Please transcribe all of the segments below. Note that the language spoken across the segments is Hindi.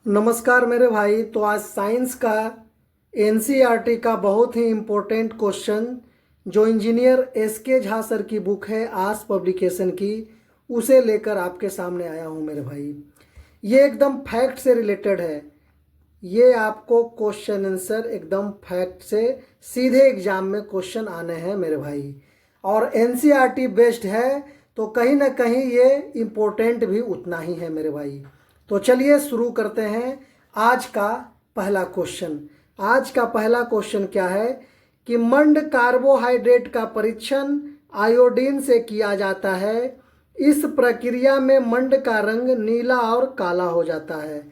नमस्कार मेरे भाई। तो आज साइंस का एनसीईआरटी का बहुत ही इम्पोर्टेंट क्वेश्चन जो इंजीनियर एस के झा सर की बुक है आस पब्लिकेशन की, उसे लेकर आपके सामने आया हूँ मेरे भाई। ये एकदम फैक्ट से रिलेटेड है। ये आपको क्वेश्चन आंसर एकदम फैक्ट से सीधे एग्जाम में क्वेश्चन आने हैं मेरे भाई, और एनसीईआरटी बेस्ड है, तो कहीं ना कहीं ये इम्पोर्टेंट भी उतना ही है मेरे भाई। तो चलिए शुरू करते हैं आज का पहला क्वेश्चन। आज का पहला क्वेश्चन क्या है कि मंड कार्बोहाइड्रेट का परीक्षण आयोडीन से किया जाता है। इस प्रक्रिया में मंड का रंग नीला और काला हो जाता है।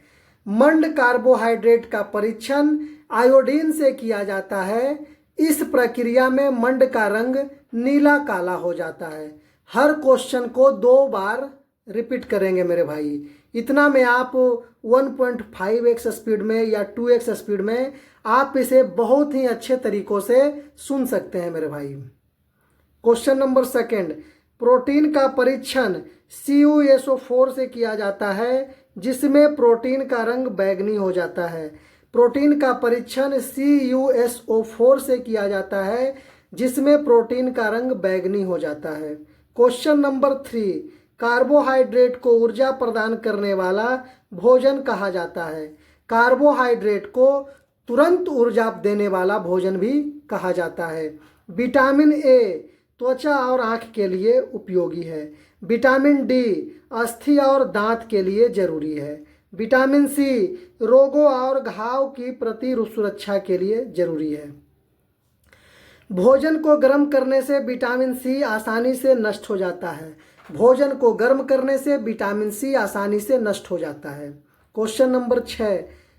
मंड कार्बोहाइड्रेट का परीक्षण आयोडीन से किया जाता है। इस प्रक्रिया में मंड का रंग नीला काला हो जाता है। हर क्वेश्चन को 2 बार रिपीट करेंगे मेरे भाई। इतना में आप 1.5x स्पीड में या 2x स्पीड में आप इसे बहुत ही अच्छे तरीकों से सुन सकते हैं मेरे भाई। क्वेश्चन नंबर सेकंड, प्रोटीन का परीक्षण CuSO4 से किया जाता है जिसमें प्रोटीन का रंग बैंगनी हो जाता है। प्रोटीन का परीक्षण CuSO4 से किया जाता है जिसमें प्रोटीन का रंग बैंगनी हो जाता है। क्वेश्चन नंबर 3, कार्बोहाइड्रेट को ऊर्जा प्रदान करने वाला भोजन कहा जाता है। कार्बोहाइड्रेट को तुरंत ऊर्जा देने वाला भोजन भी कहा जाता है। विटामिन ए त्वचा और आँख के लिए उपयोगी है। विटामिन डी अस्थि और दांत के लिए जरूरी है। विटामिन सी रोगों और घाव की सुरक्षा के लिए जरूरी है। भोजन को गर्म करने से विटामिन सी आसानी से नष्ट हो जाता है। भोजन को गर्म करने से विटामिन सी आसानी से नष्ट हो जाता है। क्वेश्चन नंबर 6,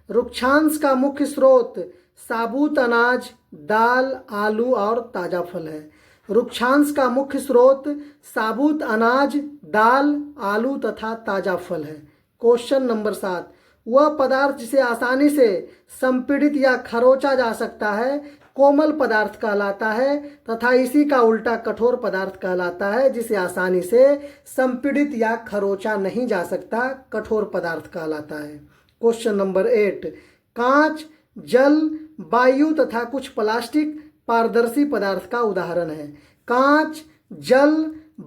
रुक्षांश का मुख्य स्रोत साबुत अनाज, दाल, आलू और ताजा फल है। रुक्षांश का मुख्य स्रोत साबुत अनाज, दाल, आलू तथा ताजा फल है। क्वेश्चन नंबर 7, वह पदार्थ जिसे आसानी से संपीड़ित या खरोचा जा सकता है कोमल पदार्थ कहलाता है तथा इसी का उल्टा कठोर पदार्थ कहलाता है जिसे आसानी से संपीड़ित या खरोचा नहीं जा सकता कठोर पदार्थ कहलाता है। क्वेश्चन नंबर 8, कांच, जल, वायु तथा कुछ प्लास्टिक पारदर्शी पदार्थ का उदाहरण है। कांच, जल,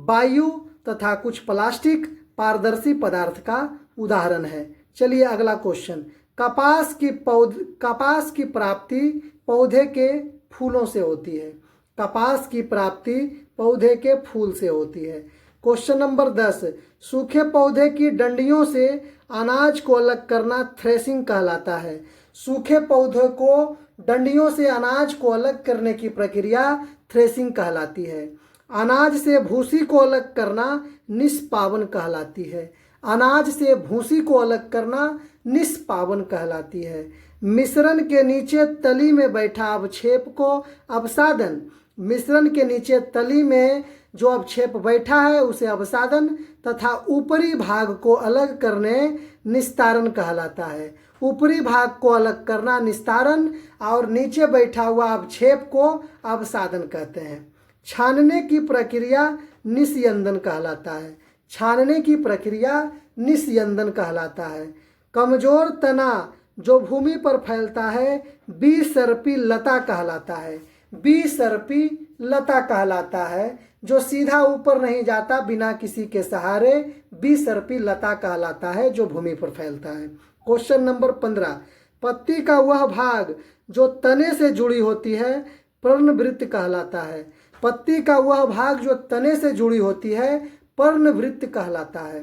वायु तथा कुछ प्लास्टिक पारदर्शी पदार्थ का उदाहरण है। चलिए अगला क्वेश्चन, कपास की प्राप्ति पौधे के फूलों से होती है। कपास की प्राप्ति पौधे के फूल से होती है। क्वेश्चन नंबर 10, सूखे पौधे की डंडियों से अनाज को अलग करना थ्रेसिंग कहलाता है। सूखे पौधे को डंडियों से अनाज को अलग करने की प्रक्रिया थ्रेसिंग कहलाती है। अनाज से भूसी को अलग करना निष्पावन कहलाती है। अनाज से भूसी को अलग करना निष्पावन कहलाती है। मिश्रण के नीचे तली में बैठा अवक्षेप को अवसादन, मिश्रण के नीचे तली में जो अवक्षेप बैठा है उसे अवसादन तथा ऊपरी भाग को अलग करने निस्तारण कहलाता है। ऊपरी भाग को अलग करना निस्तारण और नीचे बैठा हुआ अवक्षेप को अवसादन कहते हैं। छानने की प्रक्रिया निस्यंदन कहलाता है। छानने की प्रक्रिया निस्यंदन कहलाता है। कमजोर तना जो भूमि पर फैलता है बीसर्पी लता कहलाता है। बीसर्पी लता कहलाता है। जो सीधा ऊपर नहीं जाता बिना किसी के सहारे बीसर्पी लता कहलाता है जो भूमि पर फैलता है। क्वेश्चन नंबर 15, पत्ती का वह भाग जो तने से जुड़ी होती है पर्णवृत्त कहलाता है। पत्ती का वह भाग जो तने से जुड़ी होती है पर्णवृत्त कहलाता है।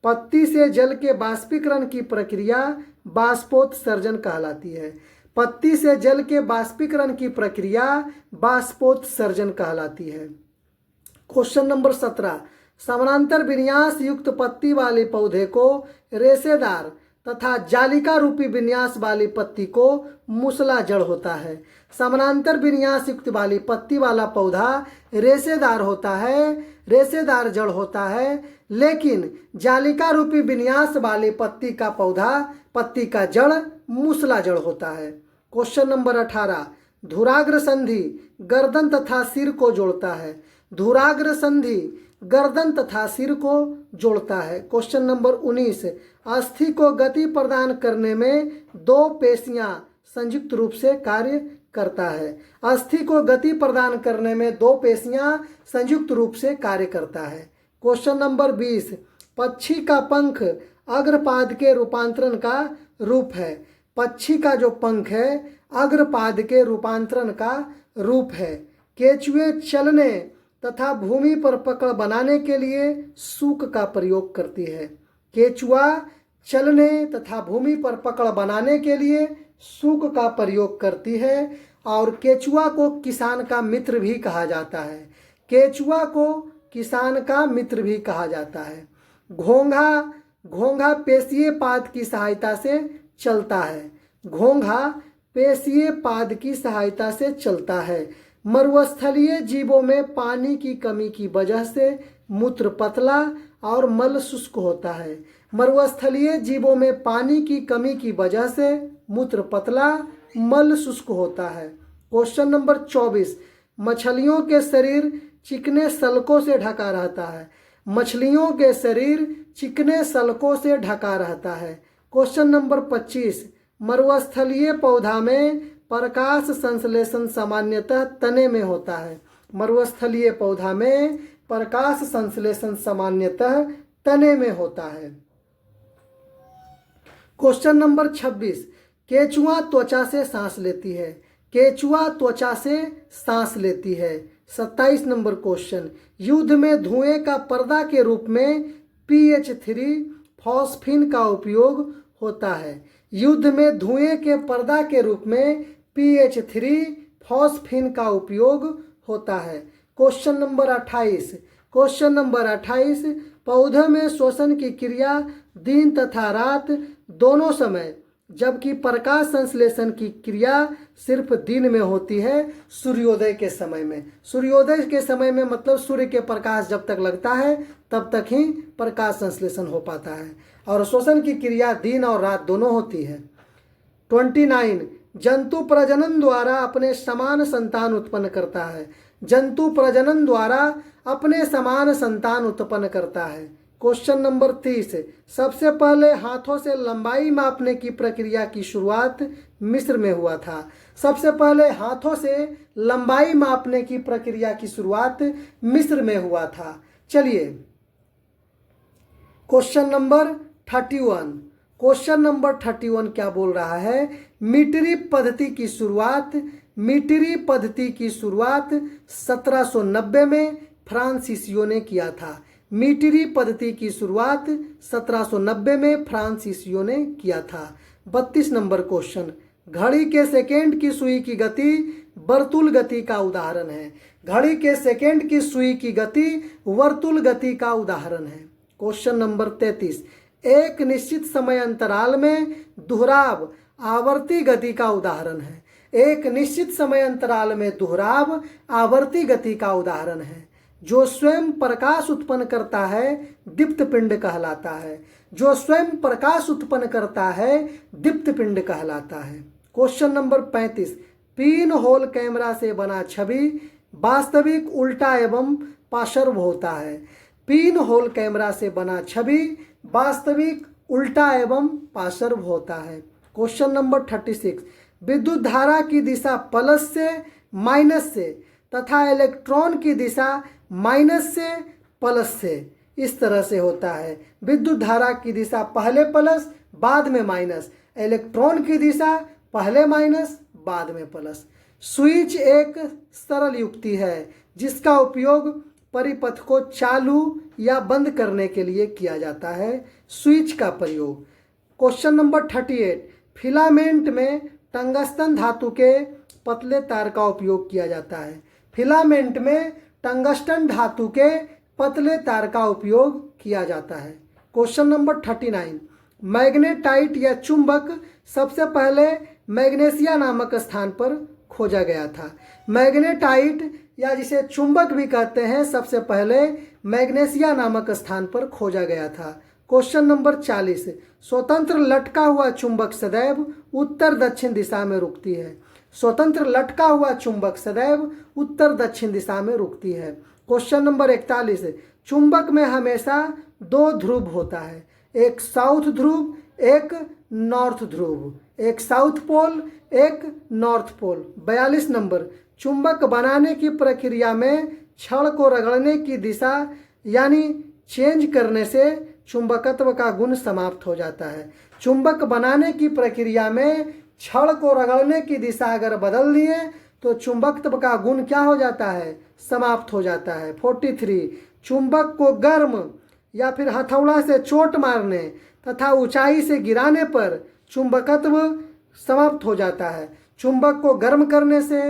पत्ती से जल के बाष्पीकरण की प्रक्रिया बाष्पोत्सर्जन कहलाती है। पत्ती से जल के बाष्पीकरण की प्रक्रिया बाष्पोत्सर्जन कहलाती है। क्वेश्चन नंबर 17, समानांतर विन्यास युक्त पत्ती वाले पौधे को रेशेदार तथा जालिका रूपी विन्यास वाली पत्ती को मूसला जड़ होता है। समानांतर विन्यास युक्त वाली पत्ती वाला पौधा रेशेदार होता है, रेशेदार जड़ होता है, लेकिन जालिका रूपी विन्यास वाली पत्ती का पौधा पत्ती का जड़ मूसला जड़ होता है। क्वेश्चन नंबर 18, धुराग्र संधि गर्दन तथा सिर को जोड़ता है। धुराग्र संधि गर्दन तथा सिर को जोड़ता है। क्वेश्चन नंबर 19, अस्थि को गति प्रदान करने में दो पेशियां संयुक्त रूप से कार्य करता है। अस्थि को गति प्रदान करने में दो पेशियां संयुक्त रूप से कार्य करता है। क्वेश्चन नंबर 20, पक्षी का पंख अग्रपाद के रूपांतरण का रूप है। पक्षी का जो पंख है अग्रपाद के रूपांतरण का रूप है। केचुए चलने तथा भूमि पर पकड़ बनाने के लिए सूक का प्रयोग करती है। केचुआ चलने तथा भूमि पर पकड़ बनाने के लिए सूक का प्रयोग करती है और केचुआ को किसान का मित्र भी कहा जाता है। केचुआ को किसान का मित्र भी कहा जाता है। घोंघा पेशीय पाद की सहायता से चलता है। घोंघा पेशीय पाद की सहायता से चलता है। मरुस्थलीय जीवों में पानी की कमी की वजह से मूत्र पतला और मल शुष्क होता है। मरुस्थलीय जीवों में पानी की कमी की वजह से मूत्र पतला मल शुष्क होता है। क्वेश्चन नंबर 24, मछलियों के शरीर चिकने सल्कों से ढका रहता है। मछलियों के शरीर चिकने सल्कों से ढका रहता है। क्वेश्चन नंबर 25, मरुस्थलीय पौधा में प्रकाश संश्लेषण सामान्यतः तने में होता है। मरुस्थलीय पौधा में प्रकाश संश्लेषण सामान्यतः तने में होता है। क्वेश्चन नंबर 26, केचुआ त्वचा से सांस लेती है। केचुआ त्वचा से सांस लेती है। 27 नंबर क्वेश्चन, युद्ध में धुएं का पर्दा के रूप में PH3 फॉस्फिन का उपयोग होता है। युद्ध में धुएं के पर्दा के रूप में PH3 फॉस्फिन का उपयोग होता है। क्वेश्चन नंबर 28, पौधे में श्वसन की क्रिया दिन तथा रात दोनों समय, जबकि प्रकाश संश्लेषण की क्रिया सिर्फ दिन में होती है, सूर्योदय के समय में। सूर्योदय के समय में मतलब सूर्य के प्रकाश जब तक लगता है तब तक ही प्रकाश संश्लेषण हो पाता है और श्वसन की क्रिया दिन और रात दोनों होती है। 29, जंतु प्रजनन द्वारा अपने समान संतान उत्पन्न करता है। जंतु प्रजनन द्वारा अपने समान संतान उत्पन्न करता है। क्वेश्चन नंबर 30, सबसे पहले हाथों से लंबाई मापने की प्रक्रिया की शुरुआत मिस्र में हुआ था। सबसे पहले हाथों से लंबाई मापने की प्रक्रिया की शुरुआत मिस्र में हुआ था। चलिए क्वेश्चन नंबर 31 क्या बोल रहा है? मीटरी पद्धति की शुरुआत 1790 में फ्रांसीसियों ने किया था। मीटरी पद्धति की शुरुआत 1790 में फ्रांसीसियों ने किया था। 32 नंबर क्वेश्चन, घड़ी के सेकेंड की सुई की गति वर्तुल गति का उदाहरण है। घड़ी के सेकेंड की सुई की गति वर्तुल गति का उदाहरण है। क्वेश्चन नंबर 33, एक निश्चित समय अंतराल में दोहराव आवर्ती गति का उदाहरण है। एक निश्चित समय अंतराल में दोहराव आवर्ती गति का उदाहरण है। जो स्वयं प्रकाश उत्पन्न करता है दीप्त पिंड कहलाता है। जो स्वयं प्रकाश उत्पन्न करता है दीप्त पिंड कहलाता है। Question number 35, pin hole camera से बना छवि वास्तविक उल्टा एवं पार्श्व होता है। पिन होल कैमरा से बना छवि वास्तविक उल्टा एवं पार्श्व होता है। क्वेश्चन नंबर 36, विद्युत धारा की दिशा प्लस से माइनस से तथा इलेक्ट्रॉन की दिशा माइनस से प्लस से इस तरह से होता है। विद्युत धारा की दिशा पहले प्लस बाद में माइनस, इलेक्ट्रॉन की दिशा पहले माइनस बाद में प्लस। स्विच एक सरल युक्ति है जिसका उपयोग परिपथ को चालू या बंद करने के लिए किया जाता है। स्विच का प्रयोग। क्वेश्चन नंबर 38, फिलामेंट में टंगस्टन धातु के पतले तार का उपयोग किया जाता है। फिलामेंट में टंगस्टन धातु के पतले तार का उपयोग किया जाता है। क्वेश्चन नंबर 39, मैग्नेटाइट या चुंबक सबसे पहले मैग्नेशिया नामक स्थान पर खोजा गया था। मैग्नेटाइट या जिसे चुंबक भी कहते हैं सबसे पहले मैग्नेशिया नामक स्थान पर खोजा गया था। क्वेश्चन नंबर 40, स्वतंत्र लटका हुआ चुंबक सदैव उत्तर दक्षिण दिशा में रुकती है। स्वतंत्र लटका हुआ चुंबक सदैव उत्तर दक्षिण दिशा में रुकती है। क्वेश्चन नंबर 41, चुंबक में हमेशा दो ध्रुव होता है, एक साउथ ध्रुव, एक नॉर्थ ध्रुव, एक साउथ पोल, एक नॉर्थ पोल। 42 नंबर, चुंबक बनाने की प्रक्रिया में छड़ को रगड़ने की दिशा यानी चेंज करने से चुंबकत्व का गुण समाप्त हो जाता है। चुंबक बनाने की प्रक्रिया में छड़ को रगड़ने की दिशा अगर बदल दिए तो चुंबकत्व का गुण क्या हो जाता है, समाप्त हो जाता है। 43, चुंबक को गर्म या फिर हथौड़ा से चोट मारने तथा ऊंचाई से गिराने पर चुंबकत्व समाप्त हो जाता है। चुंबक को गर्म करने से,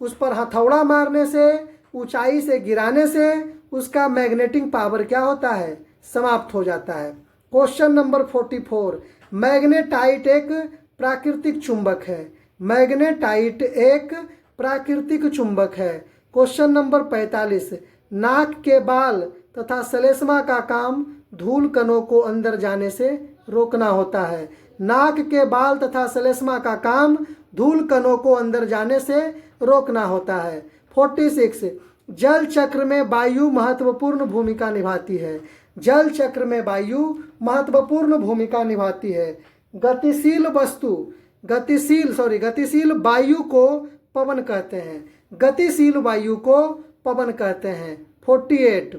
उस पर हथौड़ा मारने से, ऊंचाई से गिराने से उसका मैग्नेटिक पावर क्या होता है, समाप्त हो जाता है। क्वेश्चन नंबर 44, मैग्नेटाइट एक प्राकृतिक चुंबक है। मैग्नेटाइट एक प्राकृतिक चुंबक है। क्वेश्चन नंबर 45, नाक के बाल तथा श्लेष्मा का काम धूल कणों को अंदर जाने से रोकना होता है। नाक के बाल तथा श्लेष्मा का काम धूल कणों को अंदर जाने से रोकना होता है। 46, जल चक्र में वायु महत्वपूर्ण भूमिका निभाती है। जल चक्र में वायु महत्वपूर्ण भूमिका निभाती है। गतिशील वायु को पवन कहते हैं। गतिशील वायु को पवन कहते हैं। 48,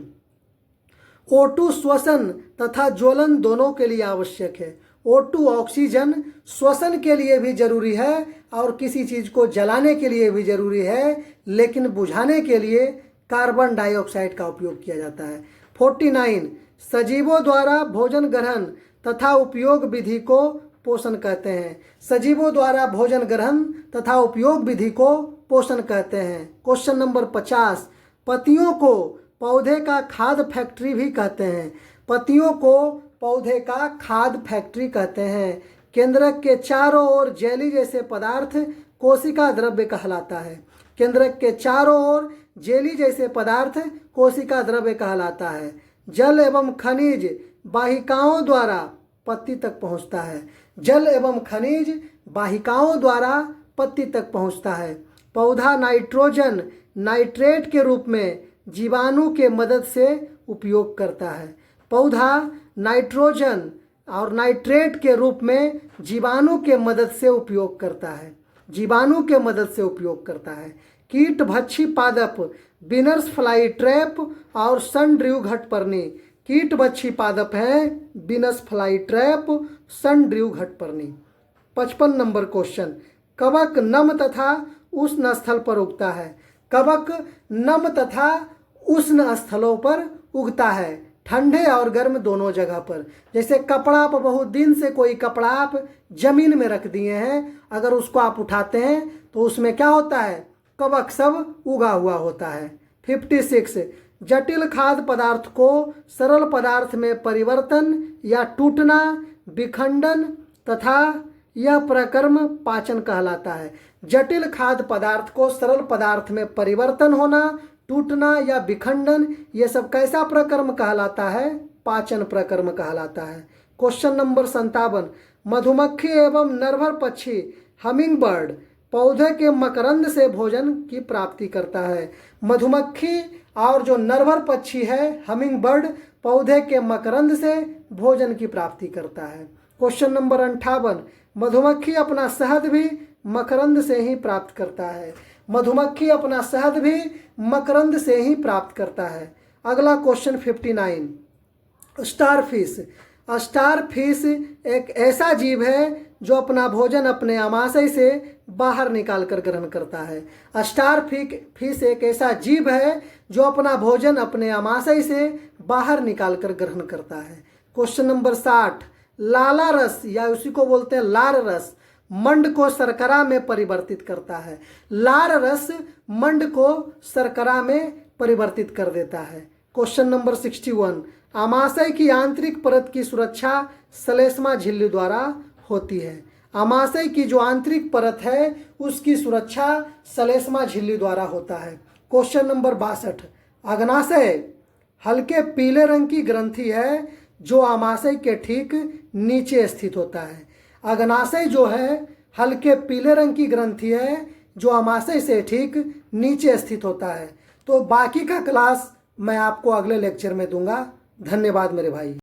O2 श्वसन तथा ज्वलन दोनों के लिए आवश्यक है। O2 ऑक्सीजन श्वसन के लिए भी जरूरी है और किसी चीज को जलाने के लिए भी जरूरी है, लेकिन बुझाने के लिए कार्बन डाइऑक्साइड का उपयोग किया जाता है। 49, सजीवों द्वारा भोजन ग्रहण तथा उपयोग विधि को पोषण कहते हैं। सजीवों द्वारा भोजन ग्रहण तथा उपयोग विधि को पोषण कहते हैं। क्वेश्चन नंबर 50, पत्तियों को पौधे का खाद फैक्ट्री भी कहते हैं। पत्तियों को पौधे का खाद फैक्ट्री कहते हैं। केंद्रक के चारों ओर जेली जैसे पदार्थ कोशिका द्रव्य कहलाता है। केंद्रक के चारों ओर जेली जैसे पदार्थ कोशिका द्रव्य कहलाता है। जल एवं खनिज वाहिकाओं द्वारा पत्ती तक पहुंचता है। जल एवं खनिज वाहिकाओं द्वारा पत्ती तक पहुंचता है। पौधा नाइट्रोजन नाइट्रेट के रूप में जीवाणु के मदद से उपयोग करता है। पौधा नाइट्रोजन और नाइट्रेट के रूप में जीवाणु के मदद से उपयोग करता है। जीवाणु के मदद से उपयोग करता है। कीट भक्षी पादप बिनर्स फ्लाई ट्रैप और सनड्र्यू घटपर्णी। कीट भक्षी पादप है बिनस फ्लाई ट्रैप, सनड्र्यू घटपर्णी। 55 नंबर क्वेश्चन, कवक नम तथा उष्ण स्थल पर उगता है। कवक नम तथा उष्ण स्थलों पर उगता है, ठंडे और गर्म दोनों जगह पर। जैसे कपड़ा आप बहुत दिन से कोई कपड़ा आप जमीन में रख दिए हैं, अगर उसको आप उठाते हैं तो उसमें क्या होता है, कवक सब उगा हुआ होता है। 56, जटिल खाद्य पदार्थ को सरल पदार्थ में परिवर्तन या टूटना, विखंडन तथा यह प्रक्रम पाचन कहलाता है। जटिल खाद्य पदार्थ को सरल पदार्थ में परिवर्तन होना, टूटना या विखंडन, ये सब कैसा प्रक्रम कहलाता है, पाचन प्रक्रम कहलाता है। क्वेश्चन नंबर 57, मधुमक्खी एवं नरभर पक्षी हमिंग बर्ड पौधे के मकरंद से भोजन की प्राप्ति करता है। मधुमक्खी और जो नरभर पक्षी है हमिंग बर्ड पौधे के मकरंद से भोजन की प्राप्ति करता है। क्वेश्चन नंबर 58, मधुमक्खी अपना शहद भी मकरंद से ही प्राप्त करता है। मधुमक्खी अपना शहद भी मकरंद से ही प्राप्त करता है। अगला क्वेश्चन 59, स्टारफिश। स्टारफिश एक ऐसा जीव है जो अपना भोजन अपने आमाशय से बाहर निकाल कर ग्रहण करता है। स्टारफिश एक ऐसा जीव है जो अपना भोजन अपने आमाशय से बाहर निकाल कर ग्रहण करता है। क्वेश्चन नंबर 60, लाला रस या उसी को बोलते हैं लार रस मंड को शर्करा में परिवर्तित करता है। लार रस मंड को शर्करा में परिवर्तित कर देता है। क्वेश्चन नंबर 61, आमाशय की आंतरिक परत की सुरक्षा श्लेष्मा झिल्ली द्वारा होती है। आमाशय की जो आंतरिक परत है उसकी सुरक्षा श्लेष्मा झिल्ली द्वारा होता है। क्वेश्चन नंबर 62, अग्नाशय हल्के पीले रंग की ग्रंथि है जो आमाशय के ठीक नीचे स्थित होता है। अग्नाशय जो है हल्के पीले रंग की ग्रंथि है जो आमाशय से ठीक नीचे स्थित होता है। तो बाकी का क्लास मैं आपको अगले लेक्चर में दूंगा। धन्यवाद मेरे भाई।